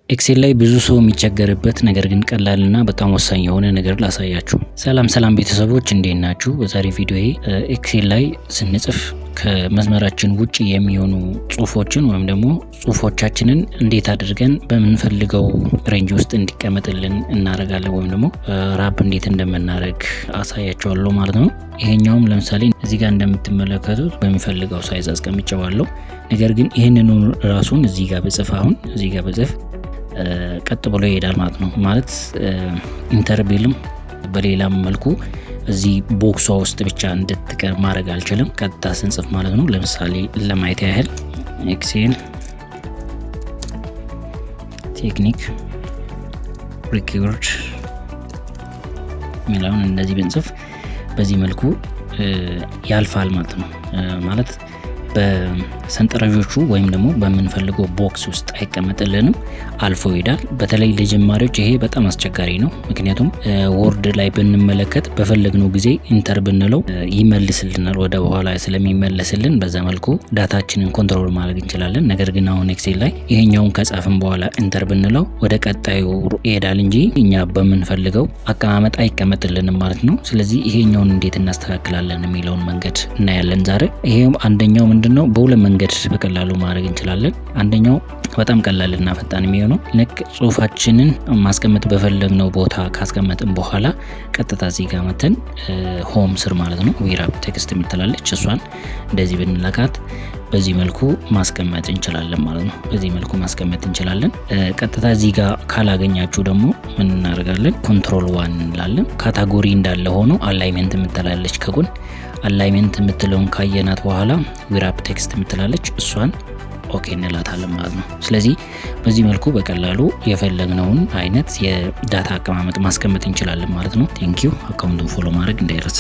ኤክሴል ላይ ብዙ ሰው የሚቸገርበት ነገር ግን ቀላልና በጣም ወሳኝ የሆነ ነገር ላሳያችሁ። ሰላም ቤተሰቦች እንዴት ናችሁ? በዛሬ ቪዲዮዬ ኤክሴል ላይ ስንጽፍ ከመስመራችን ውጪ የሚሆኑ ጽሁፎችን ወይም ደግሞ ጽሁፎቻችንን እንዴት አድርገን በምንፈልገው ሬንጅ ውስጥ እንዲቀመጥልን እናደርጋለን ወይም ደግሞ ራፕ እንዴት እንደምናደርግ አሳያችኋለሁ ማለት ነው። ይሄኛውም ለምሳሌ እዚህ ጋር እንደምትመለከቱት በሚፈልገው ሳይዝ አስቀምጨዋለሁ። ነገር ግን ይህንኑ ራሱን እዚህ ጋር ብጽፍ ቀጥ ብሎ ይሄዳል ማለት ነው። ማለት ኢንተርቤልም በሌላም መልኩ እዚህ ቦክሷ ውስጥ ብቻ እንድትቀር ማድረግ አልችልም፣ ቀጥታ ስንጽፍ ማለት ነው። ለምሳሌ ለማየት ያህል ኤክሴል ቴክኒክ ሪከርድ ሚላውን እንደዚህ ብንጽፍ በዚህ መልኩ ያልፋል ማለት ነው። ማለት በሰንጠረዦቹ ወይም ደግሞ በምንፈልገው ቦክስ ውስጥ አይቀመጥልንም፣ አልፎ ይሄዳል። በተለይ ለጀማሪዎች ይሄ በጣም አስቸጋሪ ነው። ምክንያቱም ወርድ ላይ ብንመለከት በፈለግነው ጊዜ ኢንተር ብንለው ይመልስልናል፣ ወደ በኋላ ስለሚመለስልን በዛ መልኩ ዳታችንን ኮንትሮል ማድረግ እንችላለን። ነገር ግን አሁን ኤክሴል ላይ ይሄኛውን ከጻፍን በኋላ ኢንተር ብንለው ወደ ቀጣዩ ይሄዳል እንጂ እኛ በምንፈልገው አቀማመጥ አይቀመጥልንም ማለት ነው። ስለዚህ ይሄኛውን እንዴት እናስተካክላለን የሚለውን መንገድ እናያለን ዛሬ። ይሄም አንደኛው ምንድነው፣ በሁለት መንገድ በቀላሉ ማድረግ እንችላለን። አንደኛው በጣም ቀላልና ፈጣን የሚሆነው ልክ ጽሁፋችንን ማስቀመጥ በፈለግነው ቦታ ካስቀመጥን በኋላ ቀጥታ እዚህ ጋር መተን ሆም ስር ማለት ነው ዊራፕ ቴክስት የምትላለች እሷን እንደዚህ ብንለካት በዚህ መልኩ ማስቀመጥ እንችላለን ማለት ነው። በዚህ መልኩ ማስቀመጥ እንችላለን። ቀጥታ እዚህ ጋር ካላገኛችሁ ደግሞ ምን እናደርጋለን? ኮንትሮል ዋን እንላለን። ካታጎሪ እንዳለ ሆኖ አላይመንት የምትላለች ከጎን አላይመንት የምትለውን ካየናት በኋላ ዊራፕ ቴክስት የምትላለች እሷን ኦኬ እንላታለን ማለት ነው። ስለዚህ በዚህ መልኩ በቀላሉ የፈለግነውን አይነት የዳታ አቀማመጥ ማስቀመጥ እንችላለን ማለት ነው። ቴንኪዩ። አካውንቱን ፎሎ ማድረግ እንዳይረሳ።